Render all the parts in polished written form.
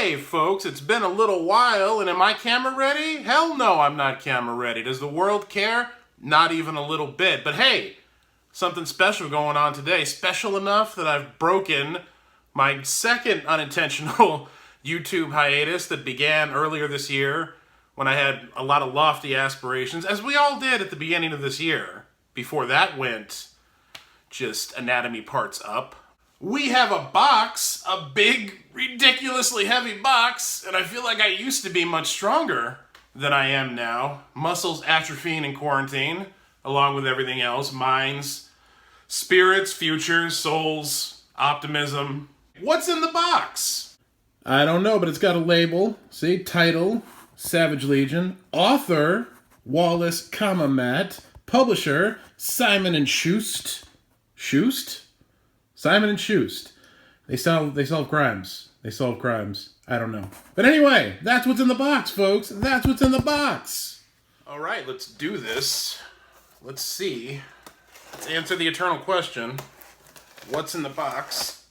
Hey folks, it's been a little while, and am I camera ready? Hell no, I'm not camera ready. Does the world care? Not even a little bit. But hey, something special going on today. Special enough that I've broken my second unintentional YouTube hiatus that began earlier this year when I had a lot of lofty aspirations, as we all did at the beginning of this year. Before that went just anatomy parts up. We have a box, a big, ridiculously heavy box, and I feel like I used to be much stronger than I am now. Muscles atrophying in quarantine, along with everything else. Minds, spirits, futures, souls, optimism. What's in the box? I don't know, but it's got a label. See, title, Savage Legion. Author, Wallace Matt. Publisher, Simon & Schuster. Schust? Simon & Schuster. They solve crimes. They solve crimes. I don't know. But anyway, that's what's in the box, folks. That's what's in the box. All right, let's do this. Let's see. Let's answer the eternal question. What's in the box?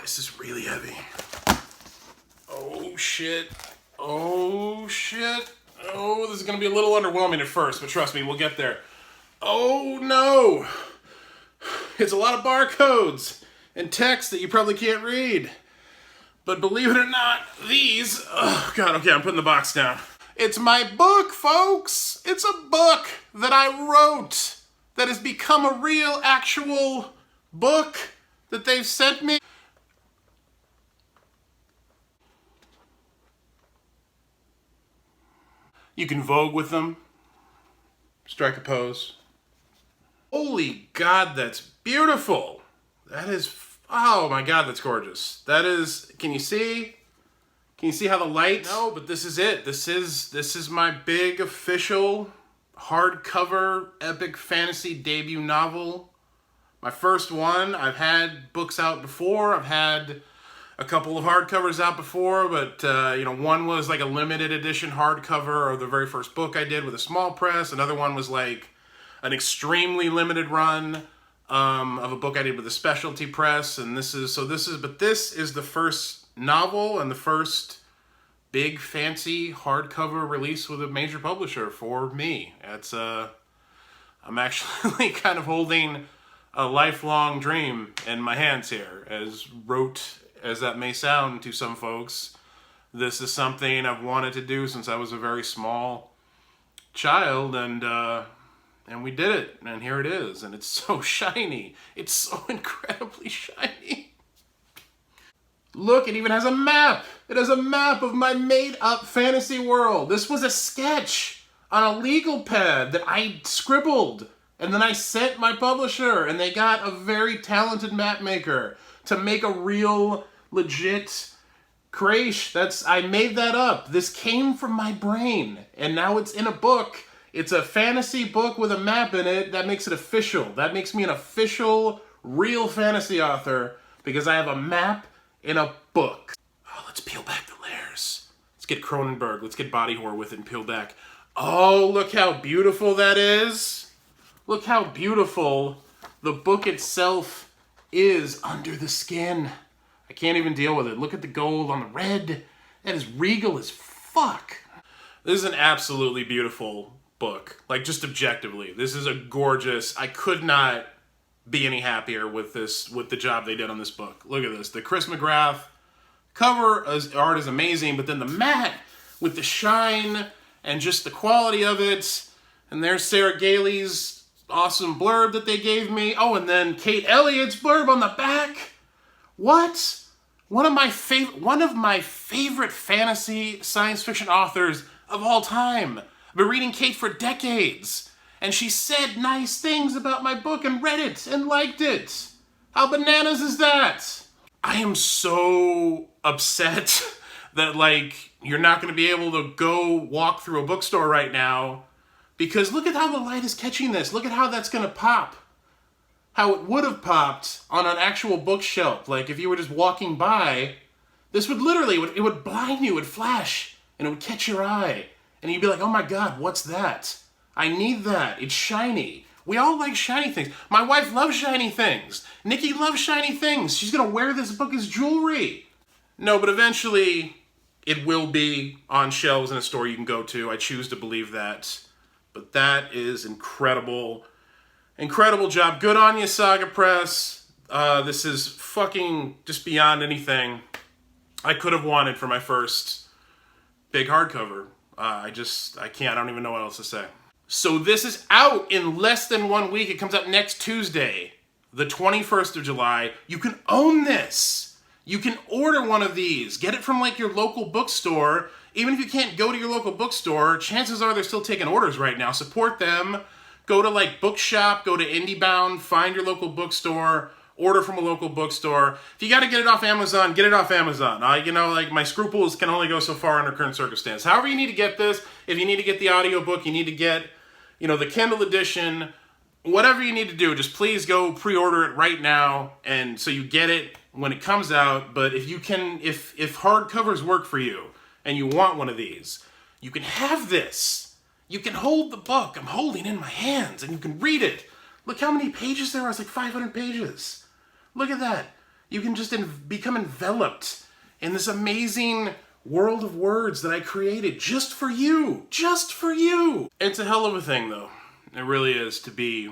This is really heavy. Oh, shit. Oh, shit. Oh, this is going to be a little underwhelming at first, but trust me, we'll get there. Oh, no. It's a lot of barcodes and text that you probably can't read. But believe it or not, these... Oh, God, okay, I'm putting the box down. It's my book, folks. It's a book that I wrote that has become a real, actual book that they've sent me. You can vogue with them. Strike a pose. Holy God, that's beautiful. That is, oh my God, that's gorgeous. That is, can you see? Can you see how the light? No, but this is it. This is my big official hardcover epic fantasy debut novel. My first one. I've had books out before. I've had a couple of hardcovers out before, but one was like a limited edition hardcover of the very first book I did with a small press. Another one was like an extremely limited run of a book I did with a specialty press, and this is the first novel and the first big fancy hardcover release with a major publisher for me. I'm actually kind of holding a lifelong dream in my hands here, as rote as that may sound to some folks. This is something I've wanted to do since I was a very small child, and we did it, and here it is, and it's so shiny. It's so incredibly shiny. Look, it even has a map. It has a map of my made-up fantasy world. This was a sketch on a legal pad that I scribbled, and then I sent my publisher, and they got a very talented map maker to make a real, legit creche. I made that up. This came from my brain, and now it's in a book. It's a fantasy book with a map in it. That makes it official. That makes me an official, real fantasy author, because I have a map in a book. Oh, let's peel back the layers. Let's get Cronenberg. Let's get body horror with it and peel back. Oh, look how beautiful that is. Look how beautiful the book itself is under the skin. I can't even deal with it. Look at the gold on the red. That is regal as fuck. This is an absolutely beautiful book. Like, just objectively. This is a gorgeous... I could not be any happier with the job they did on this book. Look at this. The Chris McGrath cover art is amazing, but then the mat with the shine and just the quality of it. And there's Sarah Gailey's awesome blurb that they gave me. Oh, and then Kate Elliott's blurb on the back. What? One of my favorite fantasy science fiction authors of all time. I've been reading Kate for decades, and she said nice things about my book and read it and liked it. How bananas is that? I am so upset that, like, you're not going to be able to go walk through a bookstore right now, because look at how the light is catching this. Look at how that's going to pop. How it would have popped on an actual bookshelf. Like, if you were just walking by, this would literally, it would blind you, it would flash, and it would catch your eye. And you'd be like, oh my God, what's that? I need that. It's shiny. We all like shiny things. My wife loves shiny things. Nikki loves shiny things. She's going to wear this book as jewelry. No, but eventually it will be on shelves in a store you can go to. I choose to believe that. But that is incredible. Incredible job. Good on you, Saga Press. This is fucking just beyond anything I could have wanted for my first big hardcover. I can't. I don't even know what else to say. So this is out in less than 1 week. It comes out next Tuesday, the 21st of July. You can own this. You can order one of these. Get it from like your local bookstore. Even if you can't go to your local bookstore, chances are they're still taking orders right now. Support them. Go to like Bookshop, go to IndieBound, find your local bookstore, order from a local bookstore. If you got to get it off Amazon, get it off Amazon. Like my scruples can only go so far under current circumstance. However you need to get this, if you need to get the audiobook, you need to get, the Kindle edition, whatever you need to do, just please go pre-order it right now, and so you get it when it comes out. But if hardcovers work for you and you want one of these, you can have this. You can hold the book I'm holding in my hands, and you can read it. Look how many pages there are. It's like 500 pages. Look at that. You can just become enveloped in this amazing world of words that I created just for you. Just for you. It's a hell of a thing, though. It really is, to be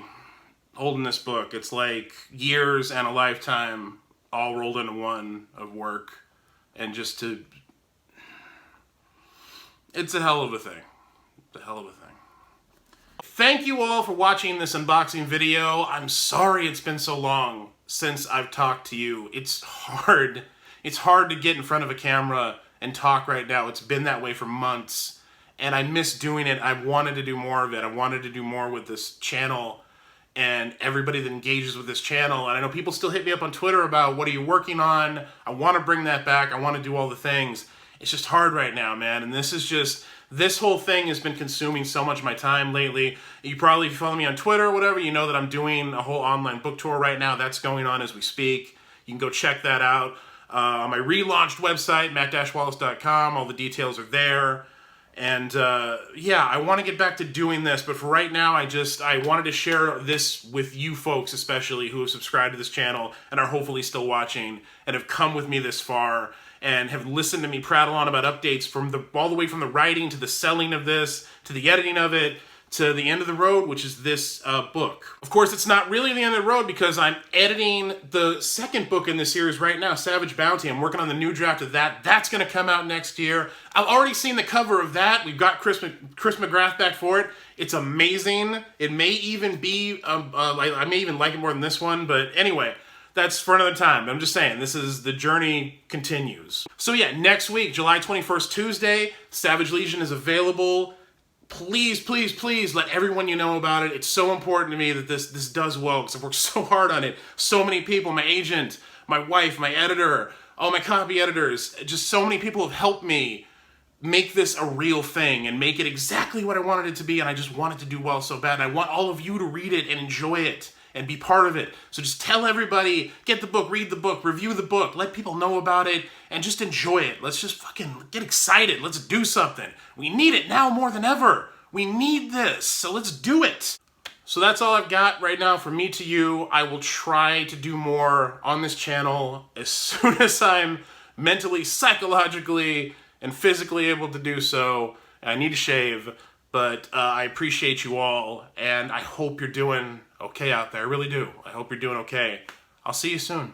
holding this book. It's like years and a lifetime all rolled into one of work. And just to... It's a hell of a thing. It's a hell of a thing. Thank you all for watching this unboxing video. I'm sorry it's been so long since I've talked to you. It's hard. It's hard to get in front of a camera and talk right now. It's been that way for months, and I miss doing it. I wanted to do more of it. I wanted to do more with this channel and everybody that engages with this channel. And I know people still hit me up on Twitter about, what are you working on? I want to bring that back. I want to do all the things. It's just hard right now, man. And this whole thing has been consuming so much of my time lately. If you follow me on Twitter or whatever, you know that I'm doing a whole online book tour right now. That's going on as we speak. You can go check that out on my relaunched website, matt-wallace.com. All the details are there. And yeah, I want to get back to doing this, but for right now, I wanted to share this with you folks, especially who have subscribed to this channel and are hopefully still watching and have come with me this far and have listened to me prattle on about updates all the way from the writing to the selling of this, to the editing of it, to the end of the road, which is this book. Of course, it's not really the end of the road because I'm editing the second book in this series right now, Savage Bounty. I'm working on the new draft of that. That's going to come out next year. I've already seen the cover of that. We've got Chris McGrath back for it. It's amazing. It may even be, I may even like it more than this one, but anyway, that's for another time. I'm just saying, the journey continues. So yeah, next week, July 21st, Tuesday, Savage Legion is available. Please, please, please let everyone you know about it. It's so important to me that this does well, because I've worked so hard on it. So many people, my agent, my wife, my editor, all my copy editors, just so many people have helped me make this a real thing and make it exactly what I wanted it to be, and I just want it to do well so bad. And I want all of you to read it and enjoy it and be part of it. So just tell everybody, get the book, read the book, review the book, let people know about it, and just enjoy it. Let's just fucking get excited. Let's do something. We need it now more than ever. We need this, so let's do it. So that's all I've got right now from me to you. I will try to do more on this channel as soon as I'm mentally, psychologically, and physically able to do so. I need to shave, but I appreciate you all, and I hope you're doing okay out there. I really do. I hope you're doing okay. I'll see you soon.